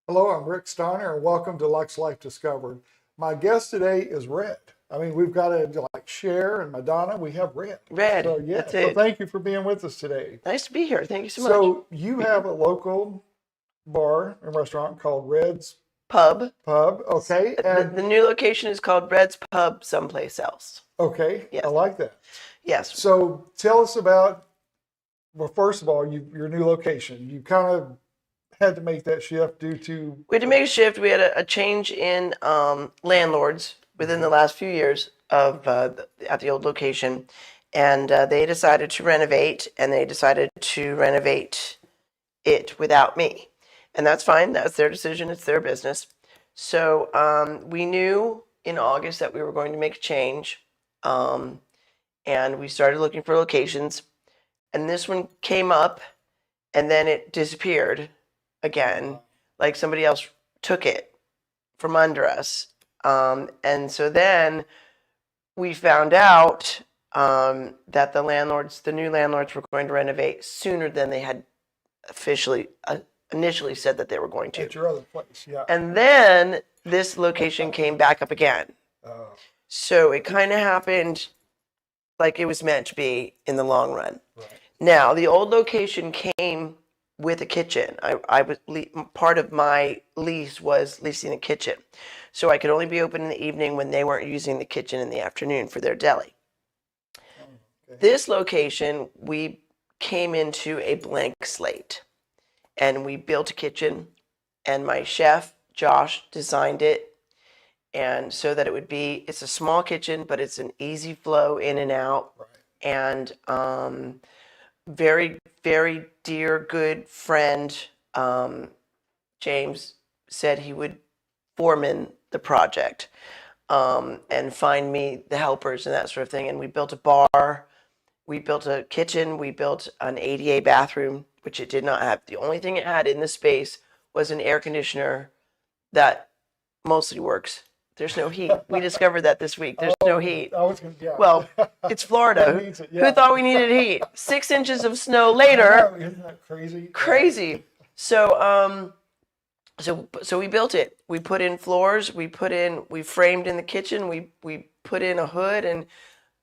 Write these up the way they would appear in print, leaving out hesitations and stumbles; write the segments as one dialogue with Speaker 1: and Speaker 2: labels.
Speaker 1: Hello, I'm Rick Steiner, and welcome to Luxe Life Discovered. My guest today is Red. We've got to like Cher and Madonna. We have Red.
Speaker 2: Red,
Speaker 1: So yeah.
Speaker 2: that's
Speaker 1: So
Speaker 2: it.
Speaker 1: thank you for being with us today.
Speaker 2: Nice to be here. Thank you so much.
Speaker 1: So you have a local bar and restaurant called Red's
Speaker 2: Pub.
Speaker 1: Pub. Okay,
Speaker 2: The new location is called Red's Pub someplace else.
Speaker 1: okay, I
Speaker 2: Yes.
Speaker 1: like that.
Speaker 2: Yes.
Speaker 1: So tell us about. Well, first of all, your new location. You kind of had to make that shift due to.
Speaker 2: We had to make a shift. We had a change in landlords within the last few years of at the old location. And they decided to renovate, and they decided to renovate it without me. And that's fine. That's their decision. It's their business. So we knew in August that we were going to make a change. And we started looking for locations. And this one came up, and then it disappeared again. Like somebody else took it from under us. And so then we found out that the new landlords were going to renovate sooner than they had officially initially said that they were going to.
Speaker 1: At your other place, yeah.
Speaker 2: And then this location came back up again.
Speaker 1: Oh,
Speaker 2: So it kind of happened like it was meant to be in the long run.
Speaker 1: right.
Speaker 2: Now, the old location came with a kitchen. I was part of my lease was leasing a kitchen. So I could only be open in the evening when they weren't using the kitchen in the afternoon for their deli.
Speaker 1: Okay.
Speaker 2: This location, we came into a blank slate, and we built a kitchen, and my chef, Josh, designed it. And so that it's a small kitchen, but it's an easy flow in and out.
Speaker 1: Right.
Speaker 2: And very, very dear, good friend, James, said he would foreman the project and find me the helpers and that sort of thing. And we built a bar, we built a kitchen, we built an ADA bathroom, which it did not have. The only thing it had in the space was an air conditioner that mostly works. There's no heat. We discovered that this week. There's no heat.
Speaker 1: Yeah.
Speaker 2: Well, it's Florida.
Speaker 1: That means it, yeah.
Speaker 2: Who thought we needed heat? 6 inches of snow
Speaker 1: I
Speaker 2: later.
Speaker 1: know, isn't that crazy?
Speaker 2: Crazy. So so we built it. We put in floors. We framed in the kitchen. We put in a hood,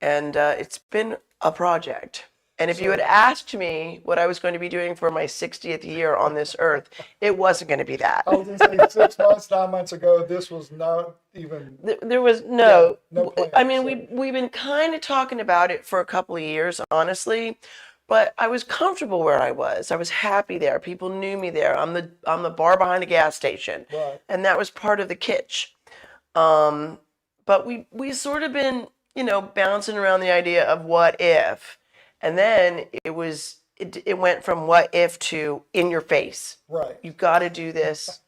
Speaker 2: and it's been a project. And if you had asked me what I was going to be doing for my 60th year on this earth, it wasn't going to be that.
Speaker 1: I was going to say 6 months, 9 months ago, this was not even.
Speaker 2: There was no.
Speaker 1: No plan,
Speaker 2: I mean,
Speaker 1: so.
Speaker 2: we've been kind of talking about it for a couple of years, honestly. But I was comfortable where I was. I was happy there. People knew me there. I'm the bar behind the gas station,
Speaker 1: Right.
Speaker 2: and that was part of the kitsch. But we sort of been bouncing around the idea of what if, and then it went from what if to in your face.
Speaker 1: Right.
Speaker 2: You've got to do this.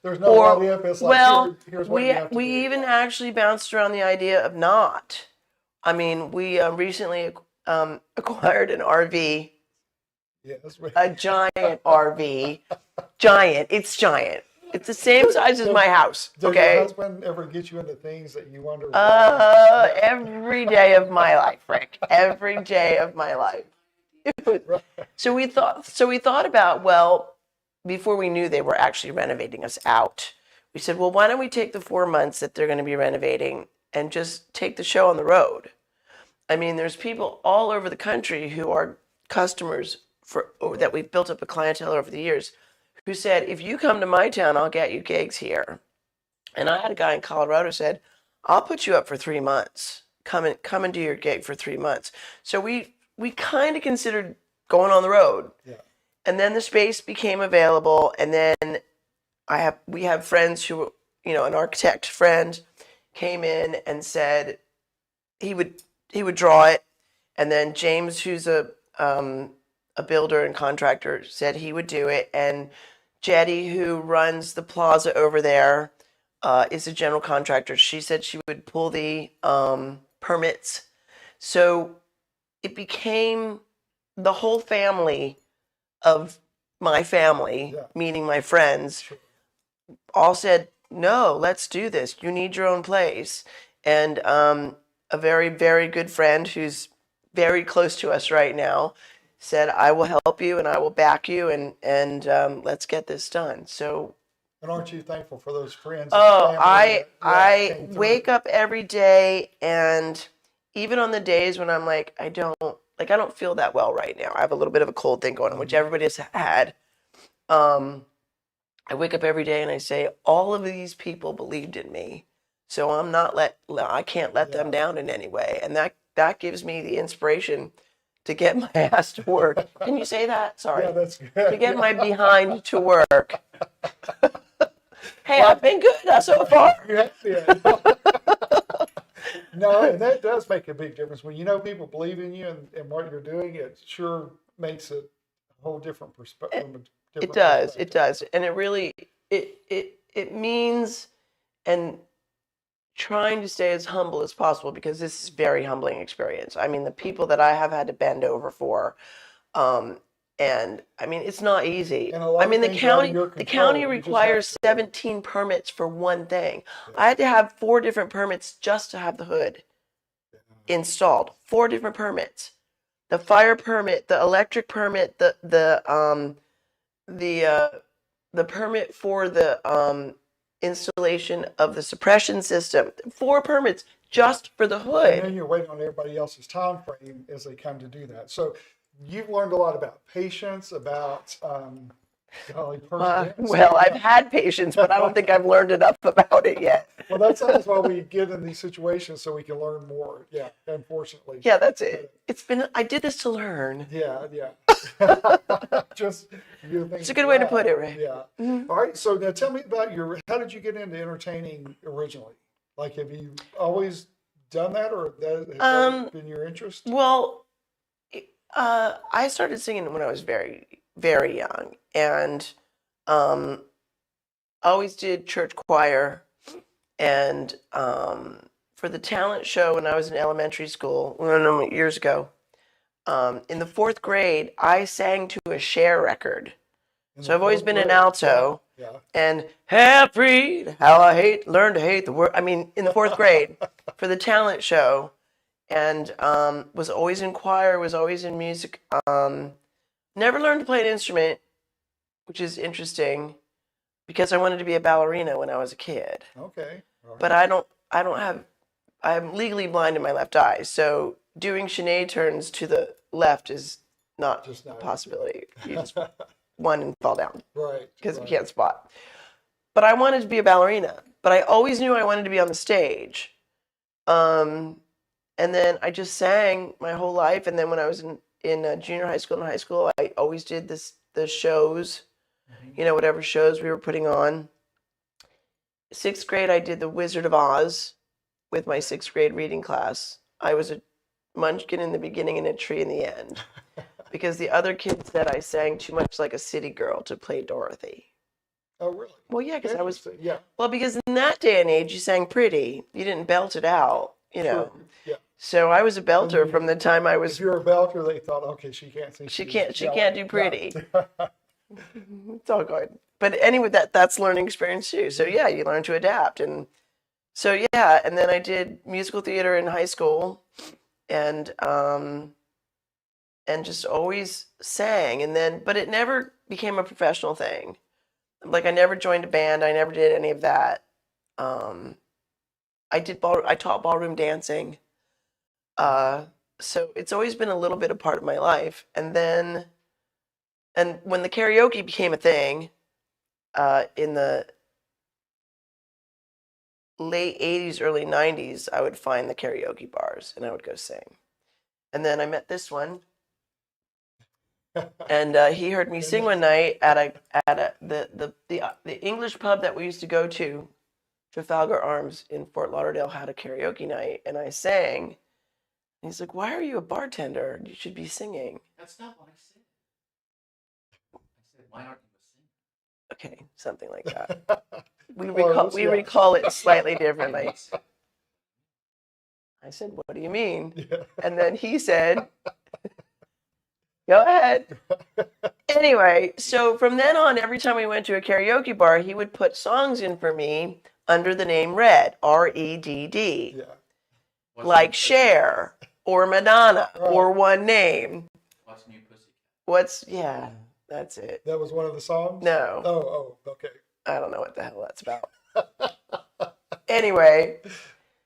Speaker 1: There's no what if. It's like,
Speaker 2: Well,
Speaker 1: here's what you have to
Speaker 2: we
Speaker 1: do.
Speaker 2: even actually bounced around the idea of not. I mean, we recently acquired an RV,
Speaker 1: Yes.
Speaker 2: a giant RV, giant. It's giant. It's the same size as my house.
Speaker 1: Does your
Speaker 2: Okay.
Speaker 1: husband ever get you into things that you wonder? why?
Speaker 2: Every day of my life, Rick. Every day of my life.
Speaker 1: Right.
Speaker 2: So we thought about, well, before we knew they were actually renovating us out, we said, well, why don't we take the 4 months that they're going to be renovating and just take the show on the road? I mean, there's people all over the country who are customers that we've built up a clientele over the years who said, if you come to my town, I'll get you gigs here. And I had a guy in Colorado said, I'll put you up for 3 months. Come and do your gig for 3 months. So we kind of considered going on the road.
Speaker 1: Yeah.
Speaker 2: And then the space became available, and then we have friends who, an architect friend came in and said he would draw it, and then James, who's a builder and contractor, said he would do it, and Jetty, who runs the plaza over there, is a general contractor. She said she would pull the permits. So it became the whole family of my family,
Speaker 1: Yeah.
Speaker 2: meaning my friends, all said, no, let's do this. You need your own place. And a very, very good friend who's very close to us right now said, I will help you and I will back you and let's get this done. So
Speaker 1: And aren't you thankful for those friends?
Speaker 2: Oh,
Speaker 1: And family
Speaker 2: I
Speaker 1: that came through?
Speaker 2: wake up every day, and even on the days when I'm like, I don't feel that well right now. I have a little bit of a cold thing going on, which everybody's had. I wake up every day and I say, all of these people believed in me, so I can't let them down in any way, and that gives me the inspiration to get my ass to work. Can you say that? Sorry.
Speaker 1: Yeah, that's good.
Speaker 2: To get my behind to work. Hey, I've been good so far.
Speaker 1: Yeah. No, and that does make a big difference. When you know people believe in you and what you're doing, it sure makes it a whole different perspective.
Speaker 2: It does, and it really it means, and trying to stay as humble as possible, because this is a very humbling experience. I mean, the people that I have had to bend over for, and I mean, it's not easy.
Speaker 1: And a lot
Speaker 2: I
Speaker 1: of
Speaker 2: mean, the
Speaker 1: things out of your
Speaker 2: county
Speaker 1: control. You just
Speaker 2: requires
Speaker 1: have to-
Speaker 2: 17 permits for one thing. I had to have 4 different permits just to have the hood installed. 4 different permits: the fire permit, the electric permit, the permit for the installation of the suppression system. 4 permits just for the
Speaker 1: And
Speaker 2: hood.
Speaker 1: then you're waiting on everybody else's time frame as they come to do that. So you've learned a lot about patience, about perseverance.
Speaker 2: Well, I've had patience, but I don't think I've learned enough about it yet.
Speaker 1: Well, that's always why we get in these situations, so we can learn more. Yeah, unfortunately.
Speaker 2: Yeah, that's it. I did this to learn.
Speaker 1: Yeah. Just
Speaker 2: It's a good way to put it, Ray.
Speaker 1: Yeah. All right. So now tell me about how did you get into entertaining originally? Like, have you always done that, or has that been your interest?
Speaker 2: Well, I started singing when I was very, very young, and always did church choir, and for the talent show when I was in elementary school, years ago, in the 4th grade, I sang to a Cher record. So I've always been an alto.
Speaker 1: Yeah.
Speaker 2: And half read how I learn to hate the word. I mean, in the 4th grade for the talent show, and was always in choir, was always in music. Never learned to play an instrument, which is interesting, because I wanted to be a ballerina when I was a kid.
Speaker 1: Okay. All right.
Speaker 2: But I'm legally blind in my left eye, so doing Sinead turns to the left is not a possibility. You just one and fall down.
Speaker 1: Right.
Speaker 2: Because you can't spot. But I wanted to be a ballerina. But I always knew I wanted to be on the stage. And then I just sang my whole life. And then when I was in junior high school and high school, I always did the shows, whatever shows we were putting on. 6th grade, I did the Wizard of Oz with my 6th grade reading class. I was a munchkin in the beginning and a tree in the end. Because the other kids said I sang too much like a city girl to play Dorothy.
Speaker 1: Oh, really?
Speaker 2: Well, yeah, because I was.
Speaker 1: Yeah.
Speaker 2: Well, because in that day and age, you sang pretty. You didn't belt it out,
Speaker 1: True. Yeah.
Speaker 2: So I was a belter from the time I was.
Speaker 1: If you're a belter, they thought, okay, she can't sing.
Speaker 2: She can't do pretty. It's all good. But anyway, that's learning experience too. So yeah, you learn to adapt, and so yeah, and then I did musical theater in high school, and just always sang, but it never became a professional thing. Like, I never joined a band. I never did any of that. I taught ballroom dancing. So it's always been a little bit a part of my life. And when the karaoke became a thing, in the late 80s, early 90s, I would find the karaoke bars and I would go sing. And then I met this one. And he heard me sing one night at the English pub that we used to go to, Trafalgar Arms in Fort Lauderdale, had a karaoke night, and I sang. And he's like, "Why are you a bartender? You should be singing."
Speaker 3: That's not what I said. I said, "Why aren't you a singer?"
Speaker 2: Okay, something like that. We recall it slightly differently. I said, "What do you mean?"
Speaker 1: Yeah.
Speaker 2: And then he said, "Go ahead." Anyway, so from then on, every time we went to a karaoke bar, he would put songs in for me under the name REDD, R-E-D-D,
Speaker 1: Yeah.
Speaker 2: like Cher or Madonna or One Name.
Speaker 3: What's New Pussy?
Speaker 2: Yeah, that's it.
Speaker 1: That was one of the songs?
Speaker 2: No.
Speaker 1: Oh, okay.
Speaker 2: I don't know what the hell that's about. Anyway,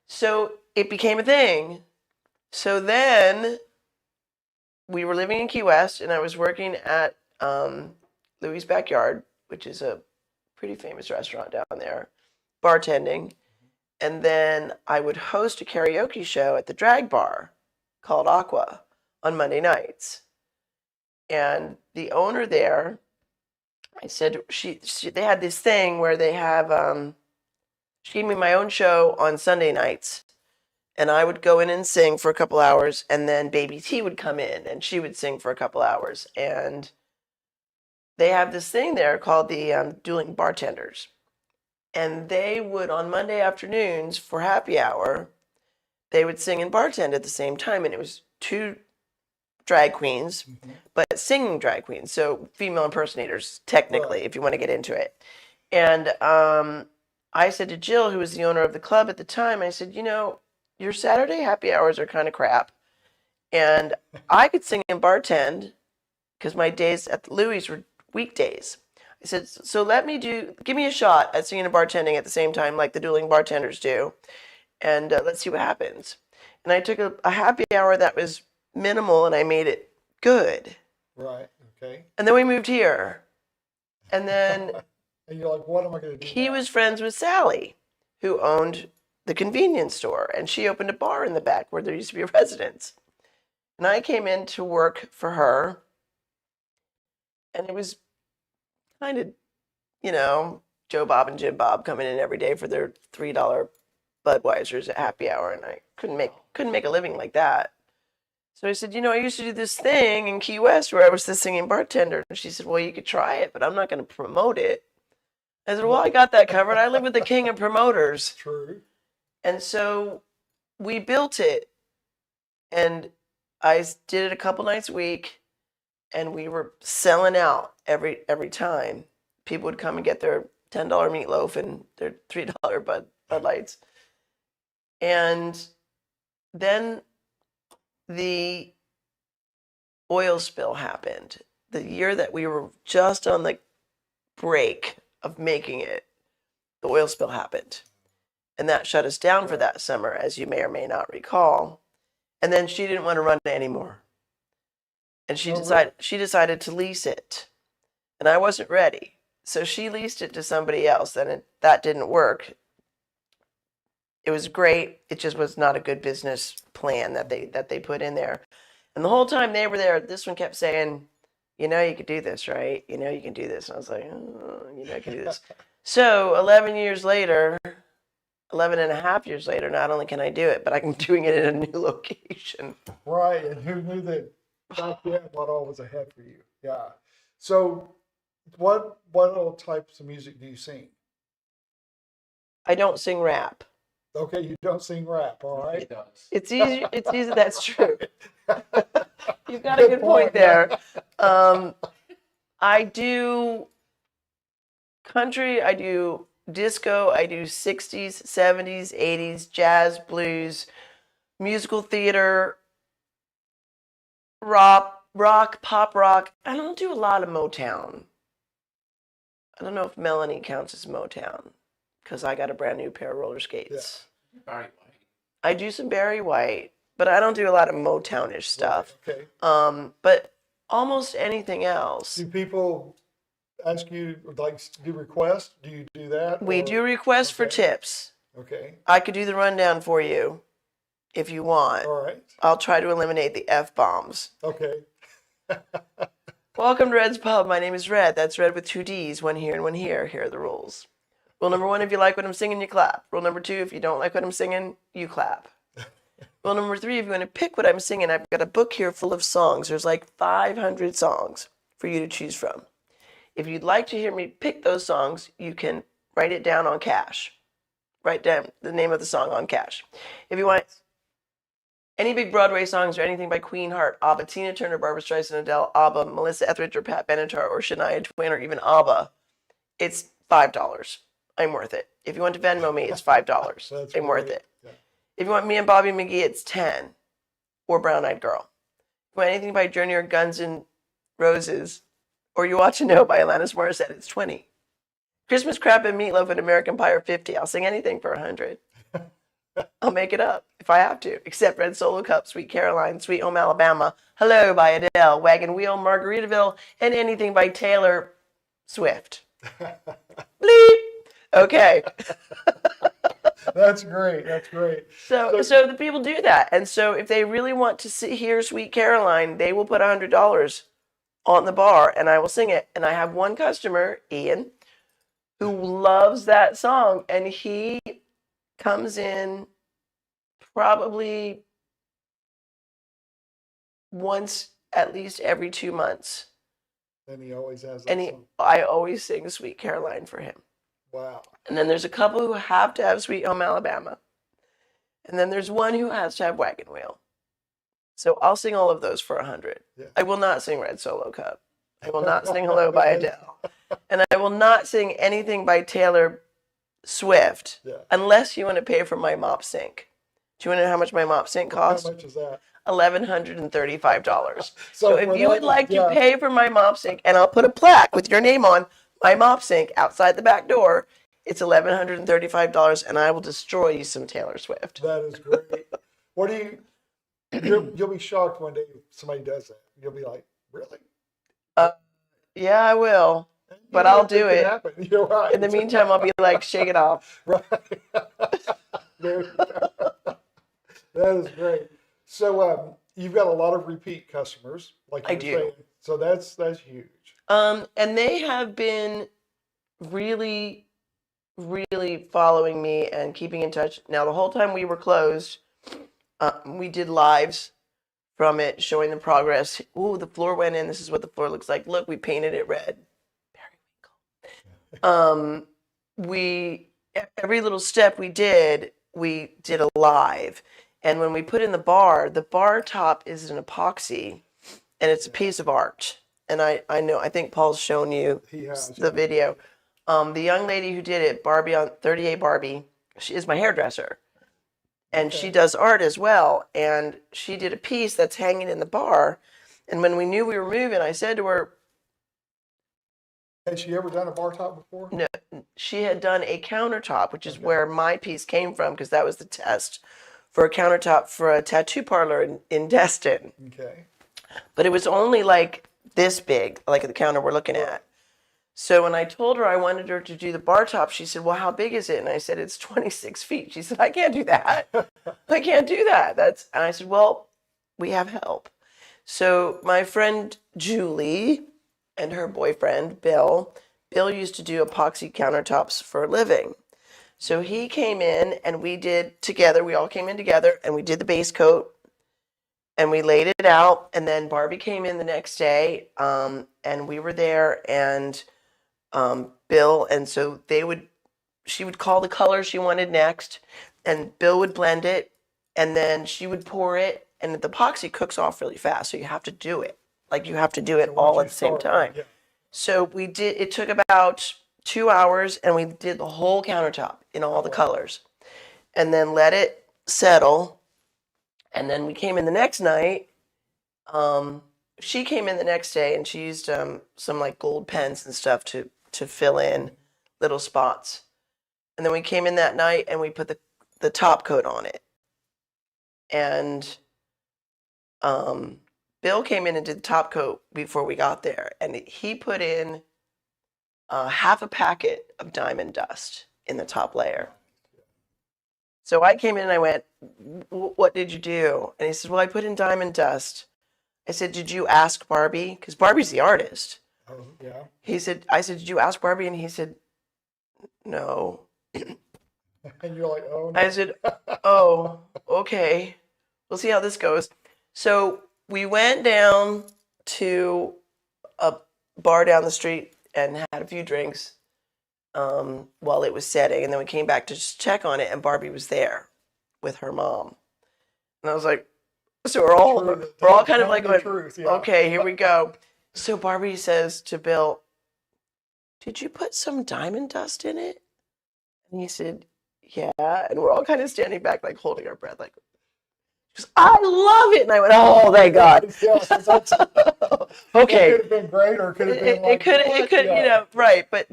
Speaker 2: so it became a thing. So then we were living in Key West, and I was working at Louis' Backyard, which is a pretty famous restaurant down there, bartending. And then I would host a karaoke show at the drag bar called Aqua on Monday nights. And the owner there, I said, they had this thing where they have, she gave me my own show on Sunday nights. And I would go in and sing for a couple hours, and then Baby T would come in, and she would sing for a couple hours. And they have this thing there called the Dueling Bartenders. And they would, on Monday afternoons for happy hour, they would sing and bartend at the same time. And it was 2 drag queens, but singing drag queens. So female impersonators, technically,
Speaker 1: Right.
Speaker 2: if you want to get into it. And I said to Jill, who was the owner of the club at the time, I said, you know, your Saturday happy hours are kind of crap. And I could sing and bartend because my days at Louis were weekdays. I said, so give me a shot at singing and bartending at the same time like the Dueling Bartenders do. And let's see what happens. And I took a happy hour that was minimal and I made it good.
Speaker 1: Right. Okay.
Speaker 2: And then we moved here. And then
Speaker 1: And you're like, what am I going to do?
Speaker 2: he
Speaker 1: now?
Speaker 2: was friends with Sally, who owned the convenience store, and she opened a bar in the back where there used to be a residence. And I came in to work for her, and it was kind of, you know, Joe Bob and Jim Bob coming in every day for their $3 Budweisers at happy hour, and I couldn't make a living like that. So I said, you know, I used to do this thing in Key West where I was the singing bartender. And she said, well, you could try it, but I'm not going to promote it. I said, well, I got that covered. I live with the king of promoters.
Speaker 1: True.
Speaker 2: And so we built it, and I did it a couple nights a week, and we were selling out every time. People would come and get their $10 meatloaf and their $3 Bud Lights. And then the oil spill happened. The year that we were just on the break of making it, the oil spill happened. And that shut us down for that summer, as you may or may not recall. And then she didn't want to run it anymore. And she decided to lease it. And I wasn't ready. So she leased it to somebody else, and that didn't work. It was great. It just was not a good business plan that they put in there. And the whole time they were there, this one kept saying, you know, you could do this, right? You know, you can do this. And I was like, oh, you know, I can do this. So 11 and a half years later, not only can I do it, but I'm doing it in a new location.
Speaker 1: Right. And who knew that back then what all was ahead for you? Yeah. So what all types of music do you sing?
Speaker 2: I don't sing rap.
Speaker 1: Okay, you don't sing rap, all right?
Speaker 3: He does.
Speaker 2: It's easy. It's easy. That's true. You've got a good point there. I do country. I do disco. I do 60s, 70s, 80s, jazz, blues, musical theater, rock, pop rock. I don't do a lot of Motown. I don't know if Melanie counts as Motown because I got a brand new pair of roller skates.
Speaker 3: Barry White.
Speaker 2: I do some Barry White, but I don't do a lot of Motownish stuff.
Speaker 1: Okay.
Speaker 2: But almost anything else.
Speaker 1: Do people ask you, like, do requests? Do you do that?
Speaker 2: We
Speaker 1: or-
Speaker 2: do requests for
Speaker 1: Okay.
Speaker 2: tips.
Speaker 1: Okay.
Speaker 2: I could do the rundown for you if you want.
Speaker 1: All right.
Speaker 2: I'll try to eliminate the F-bombs.
Speaker 1: Okay.
Speaker 2: Welcome to Red's Pub. My name is Red. That's Red with 2 D's, one here and one here. Here are the rules. Rule number 1, if you like what I'm singing, you clap. Rule number 2, if you don't like what I'm singing, you clap. Rule number 3, if you want to pick what I'm singing, I've got a book here full of songs. There's like 500 songs for you to choose from. If you'd like to hear me pick those songs, you can write it down on cash. Write down the name of the song on cash. If you want any big Broadway songs or anything by Queen Heart, ABBA, Tina Turner, Barbra Streisand, Adele, ABBA, Melissa Etheridge, or Pat Benatar, or Shania Twain, or even ABBA, it's $5. I'm worth it. If you want to Venmo me, it's $5.
Speaker 1: That's
Speaker 2: I'm worth
Speaker 1: great.
Speaker 2: it.
Speaker 1: Yeah.
Speaker 2: If you want me and Bobby McGee, it's 10. Or Brown Eyed Girl. If you want anything by Journey or Guns N' Roses, or You Ought to Know by Alanis Morissette, it's 20. Christmas crab and meatloaf and American pie are 50. I'll sing anything for 100. I'll make it up if I have to, except Red Solo Cup, Sweet Caroline, Sweet Home Alabama, Hello by Adele, Wagon Wheel, Margaritaville, and anything by Taylor Swift. Bleep. Okay.
Speaker 1: That's great. That's great.
Speaker 2: So the people do that. And so if they really want to hear Sweet Caroline, they will put $100 on the bar and I will sing it. And I have one customer, Ian, who loves that song, and he comes in probably once at least every 2 months.
Speaker 1: And he always has that
Speaker 2: And
Speaker 1: song.
Speaker 2: I always sing Sweet Caroline for him.
Speaker 1: Wow.
Speaker 2: And then there's a couple who have to have Sweet Home Alabama. And then there's one who has to have Wagon Wheel. So I'll sing all of those for 100.
Speaker 1: Yeah.
Speaker 2: I will not sing Red Solo Cup. I will not sing Hello by Adele. And I will not sing anything by Taylor Swift unless you want to pay for my mop sink. Do you want to know how much my mop sink costs?
Speaker 1: How much is that?
Speaker 2: $1,135. So if you would like to
Speaker 1: yeah.
Speaker 2: pay for my mop sink, and I'll put a plaque with your name on my mop sink outside the back door, it's $1,135, and I will destroy you some Taylor Swift.
Speaker 1: That is great. What do you? You'll be shocked one day if somebody does that. You'll be like, really?
Speaker 2: Yeah, I will, but
Speaker 1: You know,
Speaker 2: I'll do
Speaker 1: can
Speaker 2: it.
Speaker 1: happen. You're right.
Speaker 2: In the meantime, I'll be like, shake it off.
Speaker 1: Right. There you go. That is great. So you've got a lot of repeat customers, like
Speaker 2: I
Speaker 1: you
Speaker 2: do.
Speaker 1: were saying. So that's huge.
Speaker 2: And they have been really, really following me and keeping in touch. Now, the whole time we were closed, we did lives from it, showing the progress. Ooh, the floor went in. This is what the floor looks like. Look, we painted it red. Every little step we did a live. And when we put in the bar top is an epoxy, and it's a piece of art. And I think Paul's shown you the video. The young lady who did it, Barbie on 38 Barbie, she is my hairdresser. And she does art as well. And she did a piece that's hanging in the bar. And when we knew we were moving, I said to her,
Speaker 1: had she ever done a bar top before?
Speaker 2: no, she had done a countertop, which is where my piece came from, because that was the test for a countertop for a tattoo parlor in Destin.
Speaker 1: Okay.
Speaker 2: But it was only like this big, like the counter we're looking at. So when I told her I wanted her to do the bar top, she said, well, how big is it? And I said, it's 26 feet. She said, I can't do that. I can't do that. And I said, well, we have help. So my friend Julie and her boyfriend, Bill used to do epoxy countertops for a living. So he came in and we all came in together and we did the base coat and we laid it out. And then Barbie came in the next day and we were there and Bill, and so she would call the color she wanted next, and Bill would blend it, and then she would pour it, and the epoxy cooks off really fast, so you have to do it. Like, you have to do it all at the same time.
Speaker 1: Yeah.
Speaker 2: So it took about 2 hours, and we did the whole countertop in all the colors, and then let it settle, and then we came in the next night. She came in the next day, and she used some like gold pens and stuff to fill in little spots. And then we came in that night and we put the top coat on it. And Bill came in and did the top coat before we got there. And he put in half a packet of diamond dust in the top layer. So I came in and I went, what did you do? And he said, well, I put in diamond dust. I said, did you ask Barbie? Because Barbie's the artist.
Speaker 1: Oh, yeah.
Speaker 2: I said, did you ask Barbie? And he said, no.
Speaker 1: And you're like, oh, no.
Speaker 2: I said, oh, okay. We'll see how this goes. So we went down to a bar down the street and had a few drinks while it was setting. And then we came back to just check on it, and Barbie was there with her mom. And I was like, so we're all kind of like going, okay, here we go. So Barbie says to Bill, did you put some diamond dust in it? And he said, yeah. And we're all kind of standing back, like holding our breath, like, She goes, I love it. And I went, oh, thank God.
Speaker 1: Yeah, 'cause that's,
Speaker 2: Okay.
Speaker 1: it could have been great, or it could have been
Speaker 2: It
Speaker 1: like,
Speaker 2: could,
Speaker 1: what?
Speaker 2: you
Speaker 1: Yeah.
Speaker 2: know, right. But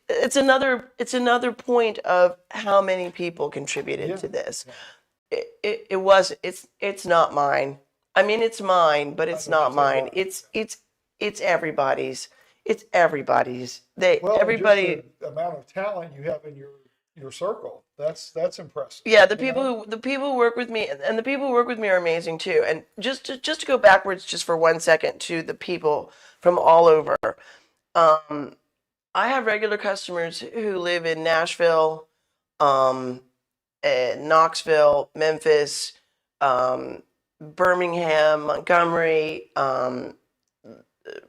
Speaker 2: it's another point of how many people contributed
Speaker 1: Yeah.
Speaker 2: to this.
Speaker 1: Yeah.
Speaker 2: It's not mine. I mean, it's mine, but it's
Speaker 1: I know what
Speaker 2: not
Speaker 1: you're saying,
Speaker 2: mine.
Speaker 1: yeah.
Speaker 2: It's everybody's. It's everybody's. They,
Speaker 1: Well, and just
Speaker 2: everybody.
Speaker 1: the amount of talent you have in your circle, that's impressive.
Speaker 2: Yeah,
Speaker 1: you know?
Speaker 2: the people who work with me, and the people who work with me are amazing too. And just to go backwards just for 1 second to the people from all over. Um, I have regular customers who live in Nashville, um, Knoxville, Memphis, Birmingham, Montgomery,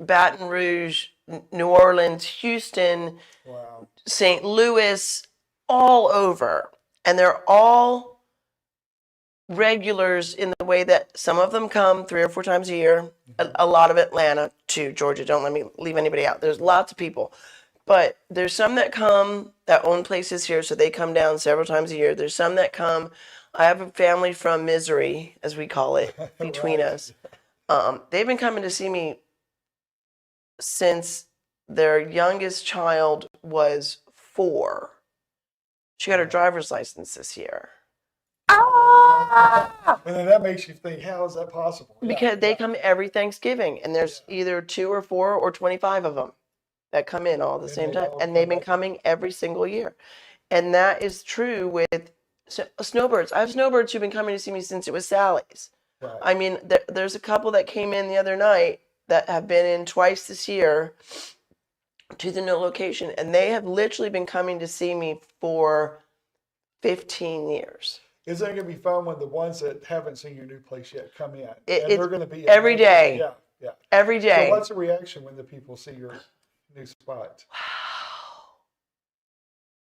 Speaker 2: Baton Rouge, New Orleans, Houston,
Speaker 1: Wow.
Speaker 2: St. Louis, all over. And they're all regulars in the way that some of them come 3 or 4 times a year. A lot of Atlanta too, Georgia. Don't let me leave anybody out. There's lots of people. But there's some that come that own places here, so they come down several times a year. There's some that come. I have a family from misery, as we call it, between
Speaker 1: Right.
Speaker 2: us. They've been coming to see me since their youngest child was 4. She got her driver's license this year. Ah!
Speaker 1: And then that makes you think, how is that possible? Yeah,
Speaker 2: Because they
Speaker 1: yeah.
Speaker 2: come every Thanksgiving, and there's either 2 or 4 or 25 of them that come in all at the
Speaker 1: And
Speaker 2: same
Speaker 1: they
Speaker 2: time,
Speaker 1: all
Speaker 2: and they've
Speaker 1: come
Speaker 2: been
Speaker 1: back.
Speaker 2: coming every single year. And that is true with snowbirds. I have snowbirds who've been coming to see me since it was Sally's.
Speaker 1: Right.
Speaker 2: I mean, there's a couple that came in the other night that have been in twice this year to the new location, and they have literally been coming to see me for 15 years.
Speaker 1: Isn't it going to be fun when the ones that haven't seen your new place yet come in? And
Speaker 2: It's
Speaker 1: they're going to be
Speaker 2: every
Speaker 1: amazed.
Speaker 2: day.
Speaker 1: Yeah, yeah.
Speaker 2: Every
Speaker 1: So
Speaker 2: day.
Speaker 1: what's the reaction when the people see your new spot?
Speaker 2: Wow.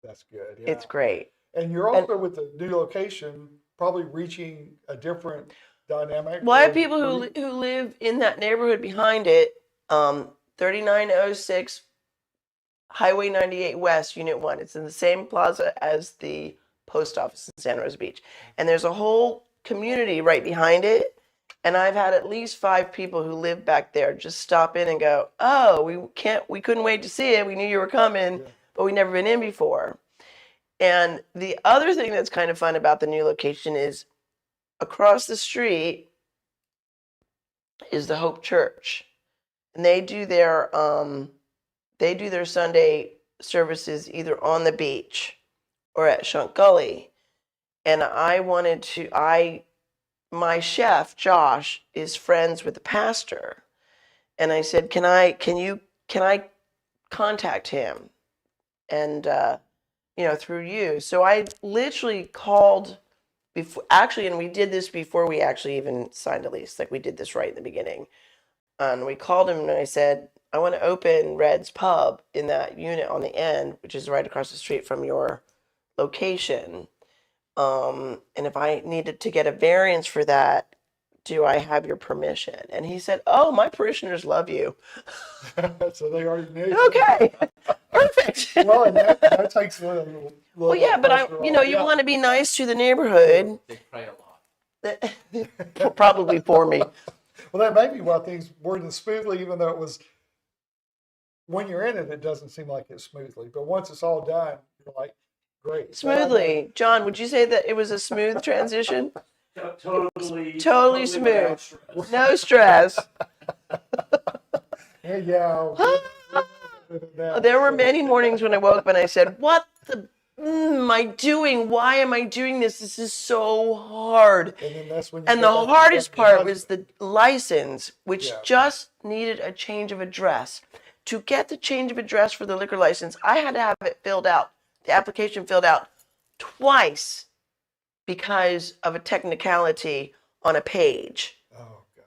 Speaker 1: That's good. Yeah.
Speaker 2: It's great.
Speaker 1: And you're also with the new location, probably reaching a different dynamic.
Speaker 2: Well, I have
Speaker 1: or
Speaker 2: people
Speaker 1: group.
Speaker 2: who live in that neighborhood behind it, 3906 Highway 98 West, Unit 1. It's in the same plaza as the post office in Santa Rosa Beach. And there's a whole community right behind it. And I've had at least 5 people who live back there just stop in and go, oh, we couldn't wait to see it. We knew you were coming, but we never been in before. And the other thing that's kind of fun about the new location is across the street is the Hope Church. And they do their Sunday services either on the beach or at Shunk Gully. And my chef, Josh, is friends with the pastor. And I said, can I contact him? And, through you. So I literally called before, actually, and we did this before we actually even signed a lease. Like we did this right in the beginning. And we called him and I said, I want to open Red's Pub in that unit on the end, which is right across the street from your location. And if I needed to get a variance for that, do I have your permission? And he said, oh, my parishioners love you.
Speaker 1: So they already knew.
Speaker 2: Okay, perfect.
Speaker 1: Well, and that takes a little
Speaker 2: Well, yeah, but
Speaker 1: pressure
Speaker 2: you
Speaker 1: off.
Speaker 2: want to be nice to the neighborhood.
Speaker 3: They pray a lot.
Speaker 2: Probably for me.
Speaker 1: Well, that may be why things worked smoothly, even though it was, when you're in it, it doesn't seem like it's smoothly. But once it's all done, you're like, great.
Speaker 2: Smoothly. John, would you say that it was a smooth transition?
Speaker 3: Totally
Speaker 2: smooth.
Speaker 3: without stress.
Speaker 2: No stress.
Speaker 1: Yeah.
Speaker 2: There were many mornings when I woke up and I said, what the am I doing? Why am I doing this? This is so hard.
Speaker 1: And then that's when you
Speaker 2: And
Speaker 1: get
Speaker 2: the
Speaker 1: back to
Speaker 2: hardest
Speaker 1: the
Speaker 2: part
Speaker 1: budget.
Speaker 2: was the license, which
Speaker 1: Yeah.
Speaker 2: just needed a change of address. To get the change of address for the liquor license, I had to have it filled out, the application filled out twice because of a technicality on a page.
Speaker 1: Oh, gosh.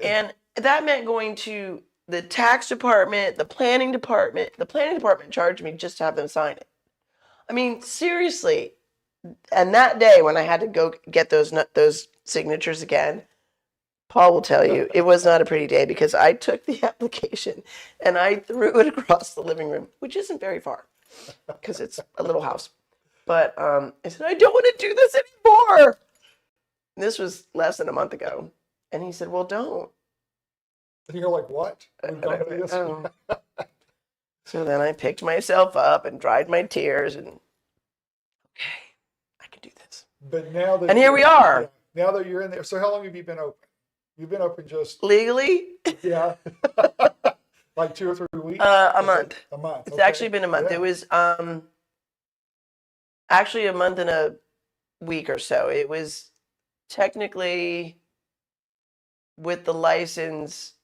Speaker 2: And that meant going to the tax department, the planning department. The planning department charged me just to have them sign it. I mean, seriously. And that day when I had to go get those signatures again, Paul will tell you, it was not a pretty day because I took the application and I threw it across the living room, which isn't very far because it's a little house. But I said, I don't want to do this anymore. This was less than a month ago. And he said, well, don't.
Speaker 1: And you're like, what? We've
Speaker 2: And I
Speaker 1: gone through
Speaker 2: went,
Speaker 1: this?
Speaker 2: oh. So then I picked myself up and dried my tears and, okay, I can do this.
Speaker 1: But now that
Speaker 2: And here we are.
Speaker 1: yeah, now that you're in there, so how long have you been open? You've been open just
Speaker 2: Legally,
Speaker 1: yeah, like 2 or 3 weeks.
Speaker 2: a month.
Speaker 1: A month.
Speaker 2: It's
Speaker 1: okay.
Speaker 2: actually been a month.
Speaker 1: Yeah.
Speaker 2: It was actually a month and a week or so. It was technically with the license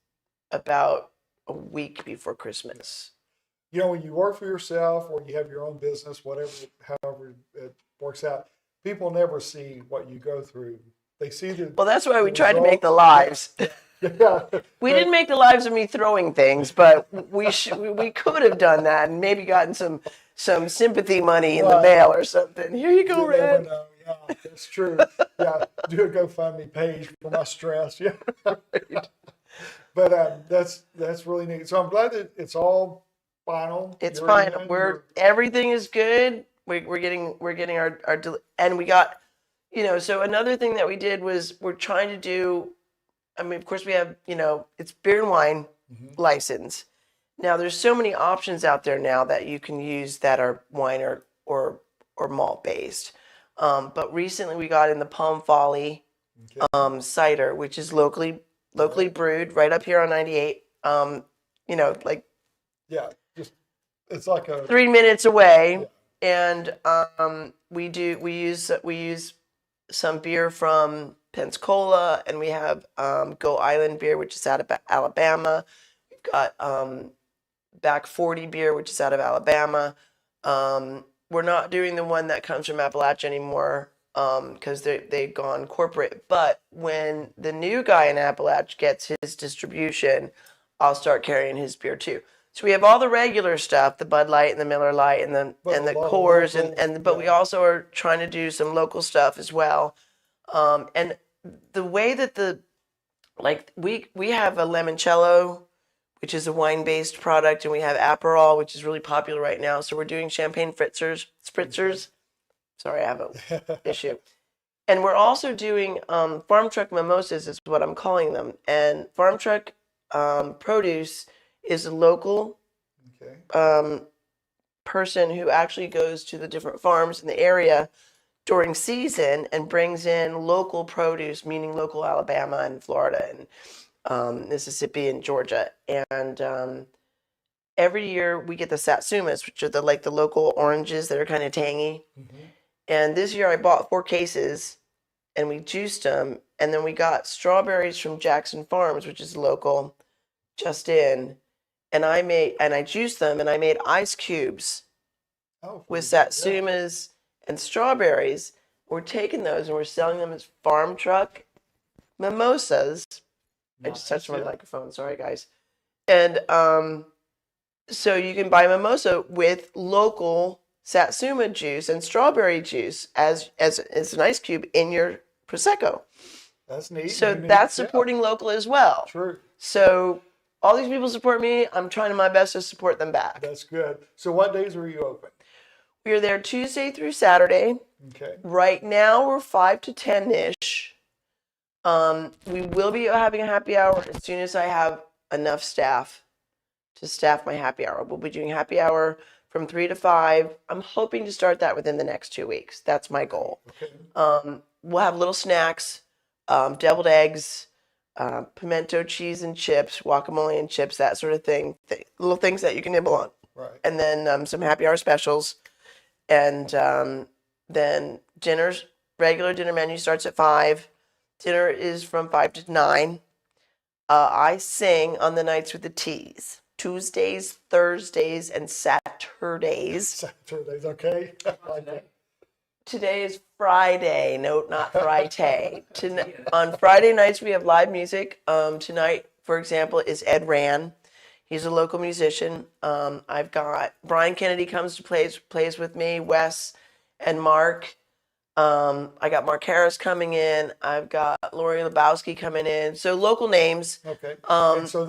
Speaker 2: about a week before Christmas.
Speaker 1: You know, when you work for yourself or you have your own business, whatever, however it works out, people never see what you go through. They see the
Speaker 2: Well, that's why we tried to make the
Speaker 1: results.
Speaker 2: lives.
Speaker 1: Yeah.
Speaker 2: We didn't make the lives of me throwing things, but we could have done that and maybe gotten some sympathy money in the
Speaker 1: Right.
Speaker 2: mail or something. Here you go,
Speaker 1: You never
Speaker 2: Red.
Speaker 1: know. Yeah, that's true. Yeah, do a GoFundMe page for my stress. Yeah, but that's really neat. So I'm glad that it's all final.
Speaker 2: It's
Speaker 1: You're
Speaker 2: fine.
Speaker 1: in,
Speaker 2: Everything is good. We're getting our and we got, so another thing that we did was we're trying to do, I mean, of course we have, it's beer and wine license. Now there's so many options out there now that you can use that are wine or malt based. But recently we got in the Palm Folly
Speaker 1: Okay.
Speaker 2: cider, which is locally brewed right up here on 98. Like
Speaker 1: yeah, just it's like a
Speaker 2: 3 minutes away. And we use some beer from Pensacola, and we have Go Island beer, which is out of Alabama. We've got Back 40 beer, which is out of Alabama. We're not doing the one that comes from Appalachia anymore because they've gone corporate. But when the new guy in Appalachia gets his distribution, I'll start carrying his beer too. So we have all the regular stuff, the Bud Light and the Miller Light and the Coors, but we also are trying to do some local stuff as well. And the way that we have a limoncello, which is a wine-based product, and we have Aperol, which is really popular right now. So we're doing champagne spritzers. Sorry, I have an issue. And we're also doing farm truck mimosas is what I'm calling them. And farm truck produce is a local person who actually goes to the different farms in the area during season and brings in local produce, meaning local Alabama and Florida and Mississippi and Georgia. And every year we get the satsumas, which are the local oranges that are kind of tangy. And this year I bought 4 cases and we juiced them. And then we got strawberries from Jackson Farms, which is local, just in. And I juiced them and I made ice cubes with satsumas and strawberries. We're taking those and we're selling them as farm truck mimosas. I just touched my microphone. Sorry, guys. And so you can buy mimosa with local satsuma juice and strawberry juice as an ice cube in your Prosecco.
Speaker 1: That's neat.
Speaker 2: So that's supporting local as well.
Speaker 1: True.
Speaker 2: So all these people support me. I'm trying my best to support them back.
Speaker 1: That's good. So what days were you open?
Speaker 2: We are there Tuesday through Saturday.
Speaker 1: Okay.
Speaker 2: Right now we're 5 to 10-ish. We will be having a happy hour as soon as I have enough staff to staff my happy hour. We'll be doing happy hour from 3 to 5. I'm hoping to start that within the next 2 weeks. That's my goal.
Speaker 1: Okay.
Speaker 2: We'll have little snacks, deviled eggs, pimento cheese and chips, guacamole and chips, that sort of thing. Little things that you can nibble on.
Speaker 1: Right.
Speaker 2: And then some happy hour specials. And then regular dinner menu starts at 5. Dinner is from 5 to 9. I sing on the nights with the T's. Tuesdays, Thursdays, and Saturdays.
Speaker 1: Saturdays, okay.
Speaker 2: Today is Friday. No, not Friday. On Friday nights, we have live music. Tonight, for example, is Ed Rand. He's a local musician. I've got Brian Kennedy comes to plays with me, Wes and Mark. I got Mark Harris coming in. I've got Lori Lebowski coming in. So local names.
Speaker 1: Okay.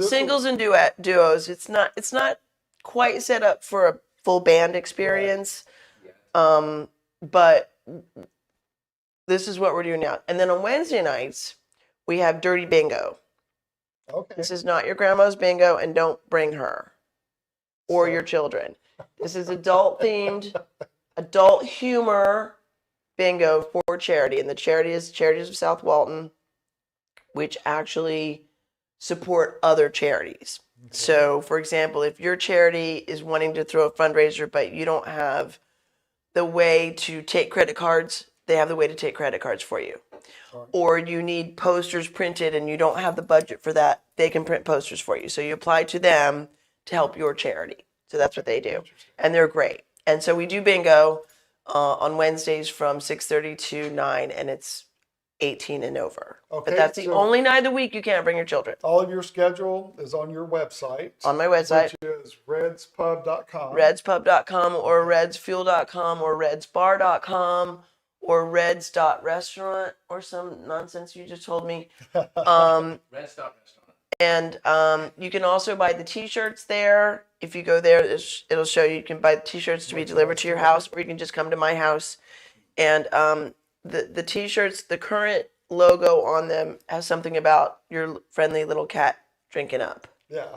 Speaker 2: Singles and duos. It's not quite set up for a full band experience. But this is what we're doing now. And then on Wednesday nights, we have dirty bingo.
Speaker 1: Okay.
Speaker 2: This is not your grandma's bingo, and don't bring her or
Speaker 1: So-
Speaker 2: your children. This is adult themed, adult humor bingo for charity. And the charity is Charities of South Walton, which actually support other charities. So, for example, if your charity is wanting to throw a fundraiser, but you don't have the way to take credit cards, they have the way to take credit cards for you.
Speaker 1: Sorry.
Speaker 2: Or you need posters printed and you don't have the budget for that, they can print posters for you. So you apply to them to help your charity. So that's what they do.
Speaker 1: Interesting.
Speaker 2: And they're great. And so we do bingo on Wednesdays from 6:30 to 9, and it's 18 and over.
Speaker 1: Okay,
Speaker 2: But that's the
Speaker 1: so-
Speaker 2: only night of the week you can't bring your children.
Speaker 1: All of your schedule is on your website.
Speaker 2: On my website,
Speaker 1: Which is redspub.com.
Speaker 2: redspub.com or redsfuel.com or redsbar.com or reds.restaurant or some nonsense you just told me.
Speaker 3: Red Stop Restaurant.
Speaker 2: And you can also buy the t-shirts there. If you go there, it'll show you can buy the t-shirts to be delivered to your house, or you can just come to my house. And the t-shirts, the current logo on them has something about your friendly little cat drinking up.
Speaker 1: Yeah.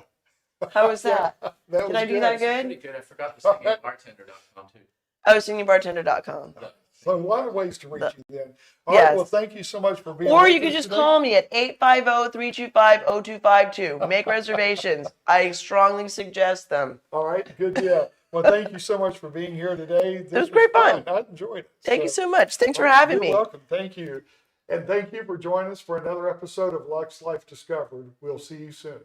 Speaker 2: How was that?
Speaker 1: That
Speaker 2: Did I do that good?
Speaker 3: Pretty good. I forgot to sing bartender.com too.
Speaker 2: I was singingbartender.com.
Speaker 1: So a lot of ways to reach you then. All
Speaker 2: Yes.
Speaker 1: right, well, thank you so much for being
Speaker 2: Or
Speaker 1: with
Speaker 2: you could
Speaker 1: us
Speaker 2: just
Speaker 1: today.
Speaker 2: call me at 850-325-0252. Make reservations. I strongly suggest them.
Speaker 1: All right, good deal. Well, thank you so much for being here today. This
Speaker 2: was great fun.
Speaker 1: I enjoyed it.
Speaker 2: Thank you so much. Thanks for having
Speaker 1: You're
Speaker 2: me.
Speaker 1: welcome. Thank you. And thank you for joining us for another episode of Luxe Life Discovered. We'll see you soon.